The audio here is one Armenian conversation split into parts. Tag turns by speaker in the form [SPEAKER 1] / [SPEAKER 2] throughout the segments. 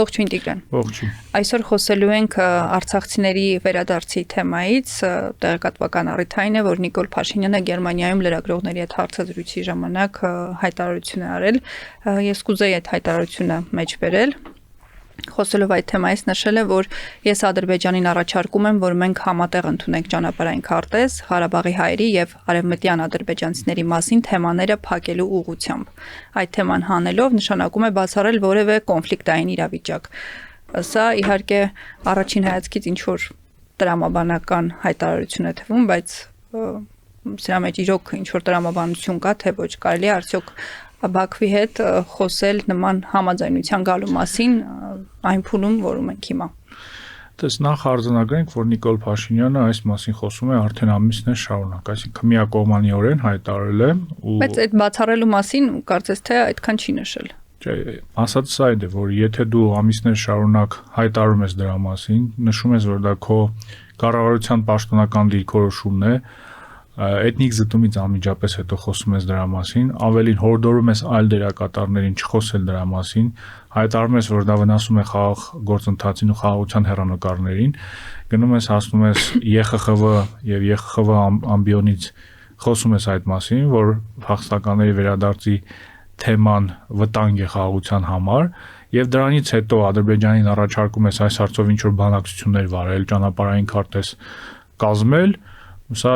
[SPEAKER 1] Ողջույն Տիգրան։
[SPEAKER 2] Ողջույն։
[SPEAKER 1] Այսօր խոսելու ենք արցախցիների վերադարձի թեմայից, տեղեկատվական առիթային է, որ Նիկոլ Փաշինյանը Գերմանիայում լրագրողների հետ հարցազրույցի ժամանակ հայտարարություն է արել, ես կուզեի այդ հայտարարությունը մեջ բերել։ Խոսելով այդ թեմայից նշել է, որ ես Ադրբեջանին առաջարկում եմ, որ մենք համատեղ ընդունենք ճանապարհային քարտեզ Ղարաբաղի հայերի եւ արևմտյան ադրբեջանցիների մասին թեմաները փակելու ուղղությամբ։ Այդ թեման հանելով նշանակում է բացառել որևէ կոնֆլիկտային իրավիճակ։ Սա իհարկե առաջին հայացքից ինչ որ տրամաբանական հայտարարություն է թվում, բայց սրա մեջ իրոք ինչ որ տրամաբանություն կա, թե ոչ, կարելի է արդյոք Բաքվի հետ խոսել նման համաձայնության գալու մասին այն փուլում, որում ենք հիմա։
[SPEAKER 2] Դες նախ արձանագրենք, որ Նիկոլ Փաշինյանը այս մասին խոսում է արդեն ամիսներ շարունակ, այսինքն միակողմանիորեն հայտարարել է ու
[SPEAKER 1] Բայց այդ բացառելու մասին կարծես թե այդքան չի նշել։
[SPEAKER 2] Ասած սա է, որ եթե դու ամիսներ շարունակ հայտարարում ես դրա մասին, նշում ես, որ դա քո կառավարության պաշտոնական դիրքորոշումն է, էթնիկ զտումից անմիջապես հետո խոսում ես դրա մասին, ավելին հորդորում ես այլ դերակատարներին չխոսել դրա մասին, հայտարարում ես, որ դա վնասում է խաղաղ գործընթացին ու խաղաղության հեռանկարներին, գնում ես հասնում ես ԵԽԽՎ եւ ԵԽԽՎ ամբիոնից խոսում ես այդ մասին, որ փախստականների վերադարձի թեման վտանգ է խաղաղության համար եւ դրանից հետո Ադրբեջանին առաջարկում ես այս հարցով ինչ որ բանակցություններ վարել, ճանապարհային քարտեզ կազմել Սա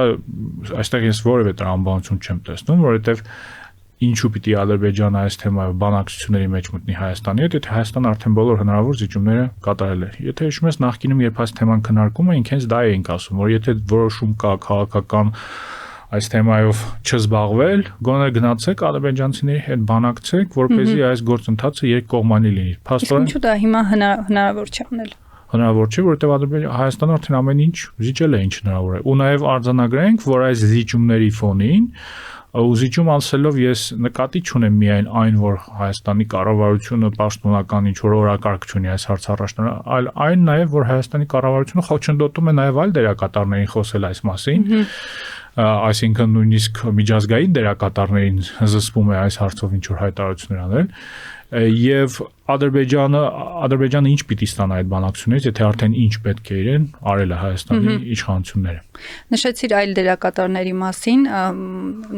[SPEAKER 2] այստեղ ես որևէ տրամաբանություն չեմ տեսնում, որովհետև ինչու պիտի Ադրբեջանը այս թեմայով բանակցությունների մեջ մտնի Հայաստանի հետ, եթե Հայաստանը արդեն բոլոր հնարավոր զիջումները կատարել էր։ Եթե հիշում ես նախկինում երբ այս թեման քննարկում էինք, հենց դա էինք ասում, որ եթե որոշում կա քաղաքական այս թեմայով չզբաղվել, գոնե գնացեք ադրբեջանցիների հետ բանակցեք, որպեսզի այս գործընթացը երկկողմանի լինի։
[SPEAKER 1] Փաստորեն ինչու դա հիմա հնարավոր չի անել։
[SPEAKER 2] Հնարավոր չէ, որովհետև Հայաստանը արդեն ամեն ինչ զիջել է, ինչ հնարավոր է։ Ու նաև արձանագրենք, որ այս զիջումների ֆոնին ու զիջում ասելով ես նկատի չունեմ միայն այն, որ Հայաստանի կառավարությունը պաշտոնական ինչ որ օրակարգ չունի այս հարցը առաջնորդ, այլ այն նաև, որ Հայաստանի կառավարությունը խոչընդոտում է նաև այլ դերակատարներին խոսել այս մասին, այսինքն նույնիսկ միջազգային դերակատարներին զսպում է այս հարցով ինչ որ հայտարարություններ անել եւ Ադրբեջանը ինչ պիտի ստանա այդ բանակցությունից, եթե արդեն ինչ պետք է իրեն արել է Հայաստանի իշխանությունները։
[SPEAKER 1] Նշեցիր այլ դերակատարների մասին,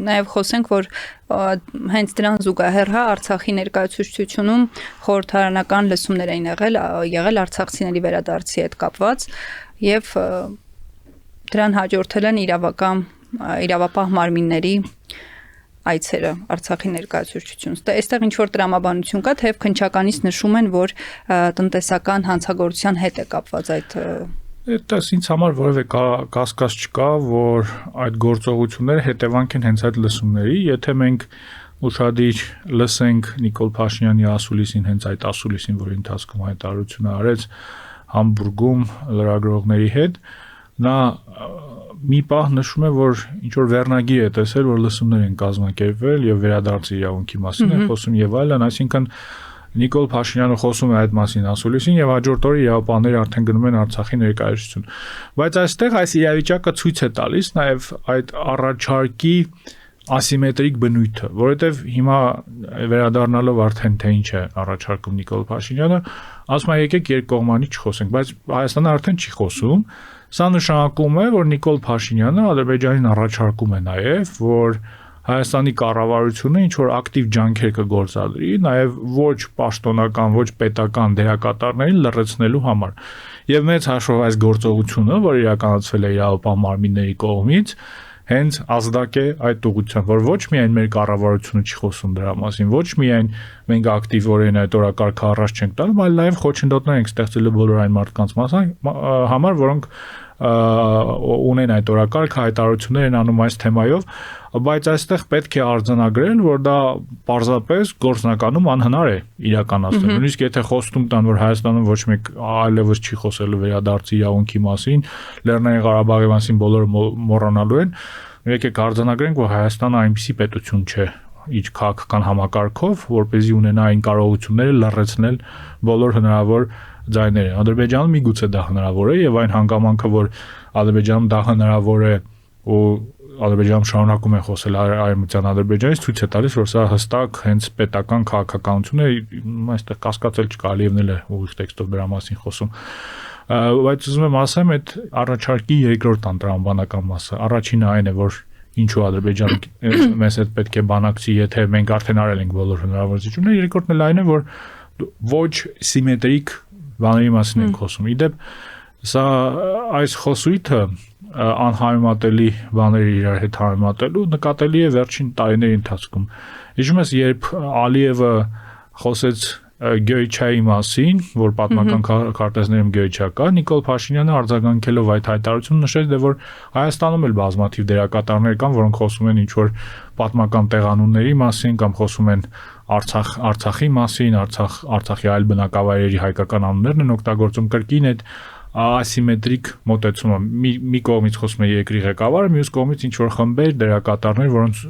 [SPEAKER 1] նաեւ խոսենք, որ հենց դրան զուգահեռ Արցախի ներկայացուցչությունում խորհրդարանական լսումներ էին եղել արցախցիների վերադարձի հետ կապված եւ դրան հաջորդել են իրավապահ մարմինների այցերը Արցախի ներկայացուցչությունից։ Դա այստեղ ինչ որ տրամաբանություն կա, թեև քննչականից նշում են, որ տնտեսական հանցագործության հետ է կապված այդ
[SPEAKER 2] Դա ինձ համար որևէ կասկած չկա, որ այդ գործողությունները հետևանք են հենց այդ լսումների, եթե մենք ուշադիր լսենք Նիկոլ Փաշինյանի ասուլիսին, հենց այդ ասուլիսին, որի ընթացքում հայտարարությունը արեց Համբուրգում լրագրողների հետ, նա մի պահ նշում է, որ ինչ որ վերնագիր է տեսել, որ լսումներ են կազմակերպվել եւ վերադարձի իրավունքի մասին է խոսում եւ այլն, այսինքն Նիկոլ Փաշինյանը խոսում է այդ մասին ասուլիսին եւ հաջորդ օրը իրավապահները արդեն գնում են Արցախի ներկայացություն։ Բայց այստեղ այս իրավիճակը ցույց է տալիս նաեւ այդ առաջարկի ասիմետրիկ բնույթը, որովհետեւ հիմա վերադառնալով արդեն թե ինչ է առաջարկում Նիկոլ Փաշինյանը, ասում է եկեք երկկողմանի չխոսենք, բայց Հայաստանը արդեն չի խոսում։ Սա նշանակում է, որ Նիկոլ Փաշինյանը Ադրբեջանին առաջարկում է նաև, որ Հայաստանի կառավարությունը ինչ որ ակտիվ ջանքեր կգործադրի, նաև ոչ պաշտոնական, ոչ պետական դերակատարներին լրացնելու համար։ Եվ մեծ հաշվով այս գործողությունը, որ իրականացվել է իրավապահ մարմինների կողմից, հենց ազդակ է այդ ուղղությամբ, որ ոչ միայն մեր կառավարությունը չի խոսում դրա մասին, ոչ միայն մենք ակտիվորեն այդ օրակարգը առաջ չենք տալու, այլ նաև խոչընդոտներ ենք ստեղծել բոլոր այն մարդկանց համար, որոնք ունեն այդ օրակարգ հայտարարություններ են անում այս թեմայով, բայց այստեղ պետք է արձանագրել, որ դա պարզապես գործնականում անհնար է իրականացնել։ Նույնիսկ եթե խոստում տան, որ Հայաստանում ոչ մեկ այլևս չի խոսելու վերադարձի իրավունքի մասին, Լեռնային Ղարաբաղի մասին բոլորը մոռանալու են, եկեք արձանագրենք, որ Հայաստանը այնպիսի պետություն չէ իր քաղաքական համակարգով, որպեսզի ունենա այն կարողությունները լրացնել բոլոր հնարավոր ձայները։ Ադրբեջանում միգուցե դա հնարավոր է եւ այն հանգամանքը, որ Ադրբեջանում դա հնարավոր է ու Ադրբեջանում շարունակում են խոսել Արևմտյան Ադրբեջանից, ցույց է տալիս, որ սա հստակ հենց պետական քաղաքականություն է, այստեղ կասկածել չկա, Ալիևն էլ է ուղիղ տեքստով դրա մասին խոսում։ Բայց ուզում եմ ասեմ, այդ առաջարկի երկրորդ անդրամաբանական մասը, առաջինը այն է, որ ինչու Ադրբեջանը մեզ հետ պետք է բանակցի, եթե մենք արդեն արել ենք բոլոր հնարավորությունները, երկրորդն էլ այն է, որ ոչ սիմետրիկ բաների մասին ենք խոսում։ Իդեպ սա այս խոսույթը անհամեմատելի բաների իրար հետ համեմատելու նկատելի է վերջին տարիների ընթացքում։ Հիշում ես, երբ Ալիևը խոսեց Գյոյչայի մասին, որ պատմական քարտեզներում Գյոյչա կա, Նիկոլ Փաշինյանը արձագանքելով այդ հայտարարությունը նշեց, որ Հայաստանում էլ բազմաթիվ դերակատարներ կան, որոնք խոսում են ինչ-որ պատմական տեղանունների մասին կամ խոսում են Արցախի մասին, Արցախի այլ բնակավայրերի հայկական անուններն են օգտագործում, կրկին այդ ասիմետրիկ մոտեցումը մի կողմից խոսում է երկրի ղեկավարը, մյուս կողմից ինչ որ խմբեր, դերակատարներ, որոնց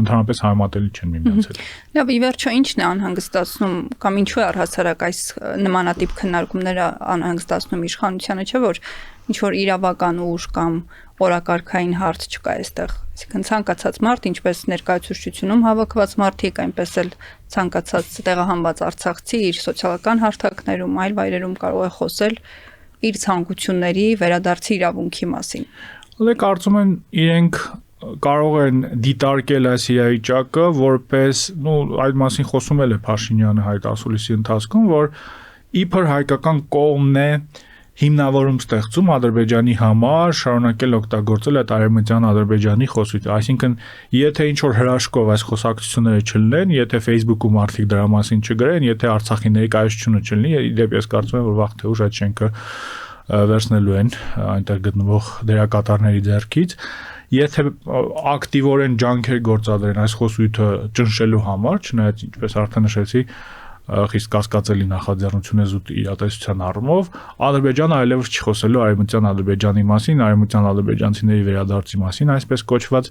[SPEAKER 2] ընդհանրապես համատելի չեն միմյանց հետ։
[SPEAKER 1] Լավ, ի վերջո ինչն է անհանգստացնում կամ ինչու է առհասարակ այս նմանատիպ քննարկումները անհանգստացնում իշխանությանը, չէ՞ որ ինչ որ իրավական ուժ կամ օրակարգային հարց չկա այստեղ։ Այսինքն ցանկացած մարդ, ինչպես ներկայացուցչությունում հավաքված մարդիկ, այնպես էլ ցանկացած տեղահանված արցախցի իր սոցիալական հարթակներում, այլ վայրերում կարող է խոսել իր ցանկությունների վերադարձի իրավունքի մասին։
[SPEAKER 2] Դե կարծում են իրենք կարող են դիտարկել այս իրավիճակը որպես, այդ մասին խոսում է Փաշինյանը հայտ ասուլիսի ընթացքում, որ իբր հայկական կողմն է հիմնավորում ստեղծում Ադրբեջանի համար շարունակել օգտագործել այդ Արևմտյան Ադրբեջանի խոսույթը, այսինքն եթե ինչ որ հրաշքով այս խոսակցությունները չլինեն, եթե Facebook-ում մարդիկ դրա մասին չգրեն, եթե Արցախի ներկայացությունը չլինի, իդեպ ես կարծում եմ, որ վաղ թե ուշ այդ շենքը վերցնելու են այնտեղ գտնվող դերակատարների ձեռքից, եթե ակտիվորեն ջանքեր գործադրեն այս խոսույթը ճնշելու համար, չնայած ինչպես արդեն նշեցի, խիստ կասկածելի նախաձեռնություն է զուտ իրատեսության առումով, Ադրբեջանը այլևս չի խոսելու Արևմտյան Ադրբեջանի մասին, Արևմտյան ադրբեջանցիների վերադարձի մասին, այսպես կոչված,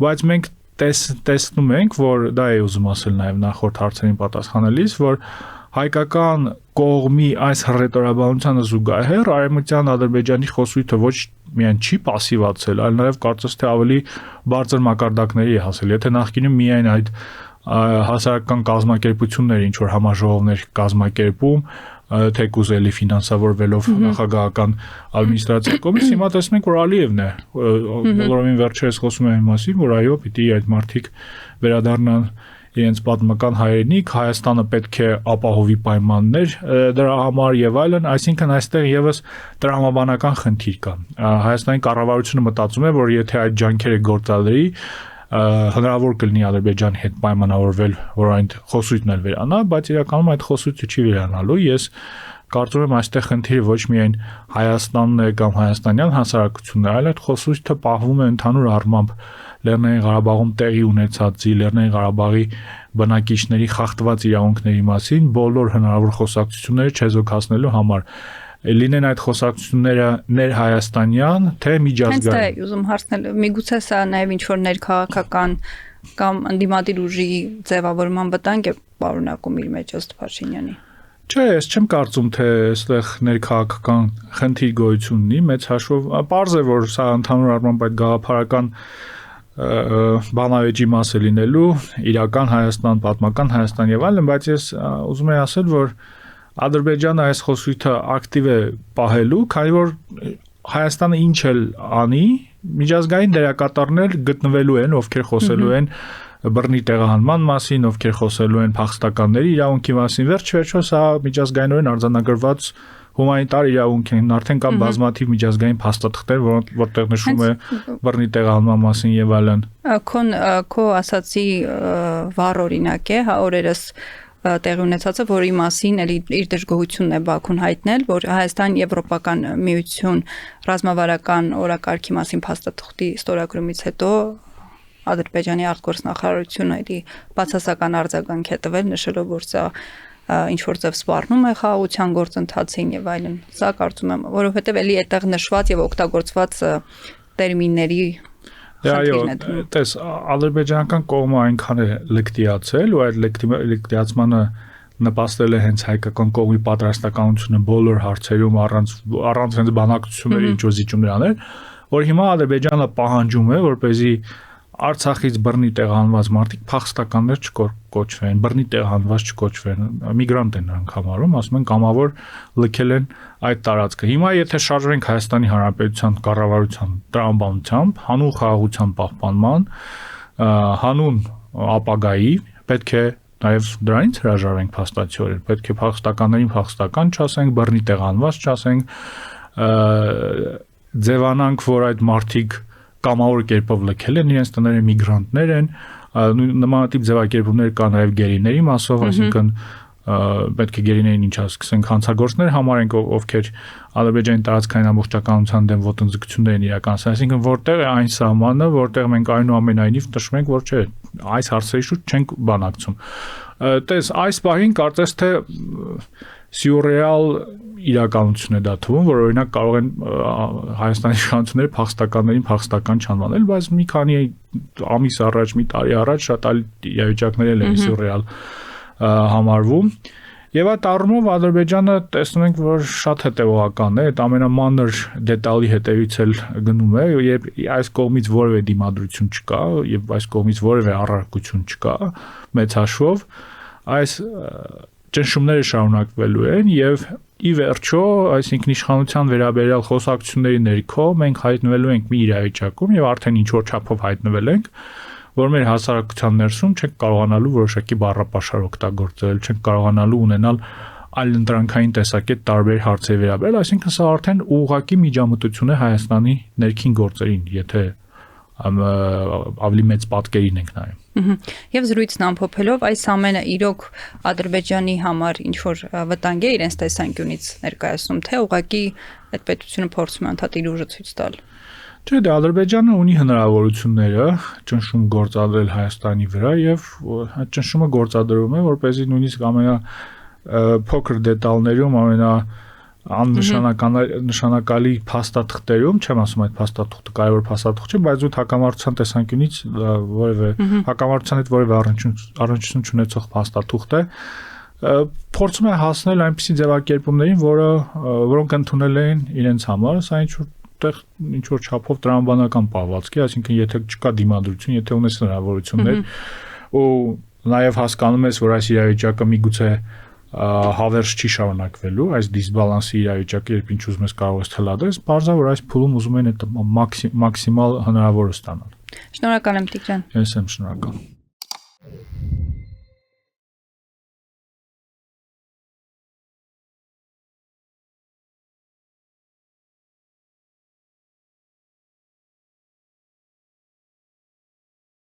[SPEAKER 2] բայց մենք տեսնում ենք, որ դա է ուզում ասել նաև նախորդ հարցերին պատասխանելիս, որ հայկական կողմի այս հռետորաբանությանը զուգահեռ Արևմտյան Ադրբեջանի խոսույթը ոչ միայն չի пассивացել, այլ նաև կարծես թե ավելի բարձր մակարդակների է հասել։ Եթե նախկինում միայն այդ հասարակական կազմակերպություններ ինչ որ համաժողովներ կազմակերպում, թեկուզ էլի ֆինանսավորվելով նախագահական ադմինիստրացիայի կողմից, հիմա տեսնում ենք, որ Ալիևն է բոլորովին վերջերս խոսում է այն մասին, որ այո, պիտի այդ մարդիկ վերադառնան իրենց պատմական հայրենիք, Հայաստանը պետք է ապահովի պայմաններ դրա համար եւ այլն, այսինքն այստեղ եւս տրամաբանական խնդիր կա։ Հայաստանի կառավարությունը մտածում է, որ եթե այդ ջանքերը գործադրի, հնարավոր կլինի Ադրբեջանի հետ պայմանավորվել, որ այն խոսույթն էլ վերանա, բայց իրականում այդ խոսույթը չի վերանալու։ Ես կարծում եմ այստեղ խնդիրը ոչ միայն Հայաստանն է կամ հայաստանյան հասարակությունն է, այլ այդ խոսույթը պահվում է ընդհանուր առմամբ Լեռնային Ղարաբաղում տեղի ունեցածի, Լեռնային Ղարաբաղի բնակիչների խախտված իրավունքների մասին բոլոր հնարավոր խոսակցությունները չեզոքացնելու համար։ Լինեն այդ խոսակցությունները ներհայաստանյան, թե միջազգային։
[SPEAKER 1] Հենց դա ուզում հարցնել, միգուցե սա նաև ինչ որ ներքաղաքական կամ ընդդիմադիր ուժի ձևավորման վտանգ է պարունակում իր մեջ ըստ Փաշինյանի։
[SPEAKER 2] Չէ, ես չեմ կարծում, թե այստեղ ներքաղաքական խնդիր գոյություն ունի, մեծ հաշվով պարզ է, որ սա ընդհանուր առմամբ այդ գաղափարական բանավեճի մաս է լինելու, իրական Հայաստան, պատմական Հայաստան եւ այլն, բայց ես ուզում եմ ասել, որ Ադրբեջանը այս խոսույթը ակտիվ է պահելու, քանի որ Հայաստանը ինչ էլ անի, միջազգային դերակատարներ գտնվելու են, ովքեր խոսելու են բռնի տեղահանման մասին, ովքեր խոսելու են փախստականների իրավունքի մասին, վերջ-վերջո սա միջազգայինորեն արձանագրված հումանիտար իրավունք են, արդեն կան բազմաթիվ միջազգային փաստաթղթեր, որտեղ նշվում է բռնի տեղահանման մասին եւ այլն։
[SPEAKER 1] Քո ասացի վառ օրինակ է, օրերս տեղի ունեցածը, որի մասին էլի իր դժգոհությունն է Բաքուն հայտնել, որ Հայաստան Եվրոպական միություն ռազմավարական օրակարգի մասին փաստաթղթի ստորագրումից հետո Ադրբեջանի արտգործնախարարությունը էլի բացասական արձագանք է տվել, նշելով, որ սա ինչ որ ձև սպառնում է խաղաղության գործընթացին եւ այլն։ Սա կարծում եմ, որովհետեւ էլի այդտեղ նշված եւ օգտագործված տերմինների
[SPEAKER 2] Այո, տես ադրբեջանական կողմը այնքան է լկտիացել, ու այդ լկտիացմանը նպաստել է հենց հայկական կողմի պատրաստականությունը բոլոր հարցերում առանց հենց բանակցությունների ինչ որ զիջումներ անել, որ հիմա Ադրբեջանը պահանջում է, որպեսզի Արցախից բռնի տեղահանված մարդիկ փախստականներ չկոչվեն, բռնի տեղահանված չկոչվեն, միգրանտ են նրանք համարում, ասում են կամավոր լքել են այդ տարածքը։ Հիմա եթե շարժվենք Հայաստանի Հանրապետության կառավարության տրամաբանությամբ, հանուն խաղաղության պահպանման, հանուն ապագայի, պետք է նաև դրանից հրաժարվենք փաստացիորեն, պետք է փախստականներին փախստական չասենք, բռնի տեղահանված չասենք, ձևանանք, որ այդ մարդիկ կամավոր կերպով լքել են իրենց տները, միգրանտներ են, նմանատիպ ձևակերպումներ կա նաև գերիների մասով, այսինքն պետք է գերիներին ինչ ասենք հանցագործներ համարենք, ովքեր Ադրբեջանի տարածքային ամբողջականության դեմ ոտնձգություններ են իրականացրել, այսինքն որտեղ է այն սահմանը, որտեղ մենք այնուամենայնիվ նշում ենք, որ չէ, այս հարցերի շուրջ չենք բանակցում։ Տես այս պահին կարծես թե սյուրռեալ իրականություն է դա թվում, որ օրինակ կարող են Հայաստանի իշխանությունները փախստականներին փախստական չանվանել, բայց մի քանի ամիս առաջ, մի տարի առաջ շատ այլ իրավիճակներ են սյուրռեալ համարվում։ Եվ այդ առումով Ադրբեջանը տեսնում ենք, որ շատ հետևողական է, այդ ամենամանր դետալի հետևից էլ գնում է, երբ այս կողմից որևէ դիմադրություն չկա, եւ այս կողմից որևէ առարկություն չկա, մեծ հաշվով, այս ճնշումները շարունակվելու են եւ ի վերջո, այսինքն իշխանության վերաբերյալ խոսակցությունների ներքո մենք հայտնվելու ենք մի իրավիճակում եւ արդեն ինչ որ չափով հայտնվել ենք, որ մեր հասարակության ներսում չենք կարողանալու որոշակի բառապաշար օգտագործել, չենք կարողանալու ունենալ այլընտրանքային տեսակետ տարբեր հարցերի վերաբերյալ, այսինքն սա արդեն ուղղակի միջամտություն է Հայաստանի ներքին գործերին, եթե ավելի մեծ պատկերին ենք նայում։
[SPEAKER 1] Եվ զրույցն ամփոփելով այս ամենը իրոք Ադրբեջանի համար ինչ որ վտանգ է իրենց տեսանկյունից ներկայացնում, թե ուղղակի այդ պետությունը փորձում է ընդհանուր ուժը ցույց տալ։
[SPEAKER 2] Չէ, դե Ադրբեջանը ունի հնարավորությունները ճնշում գործադրել Հայաստանի վրա եւ այդ ճնշումը գործադրում է, որպեսզի նույնիսկ փոքր դետալներում նշանակալի փաստաթղթերում, չեմ ասում այդ փաստաթուղթը կարևոր փաստաթուղթ չէ, բայց út հակամարտության տեսանկյունից որևէ հակամարտության հետ որևէ առնչություն չունեցող փաստաթուղթ է, փորձում է հասնել այնպիսի ձևակերպումներին, որոնք ընդունել են իրենց համար, սա ինչ որ չափով տրամաբանական պահվածք է, այսինքն եթե չկա դիմադրություն, եթե ունես հնարավորություններ ու նաև հասկանում ես, որ այս իրավիճակը միգուցե հավերժ չի շարունակվելու, այս դիսբալանսի իրավիճակը երբ ինչ ուզում ես կարող ես թելադրես, բարձր որ այս փուլում ուզում են այդ մաքսիմալ հնարավորը ստանալ։
[SPEAKER 1] Շնորհակալ եմ Տիգրան։
[SPEAKER 2] Ես եմ շնորհակալ։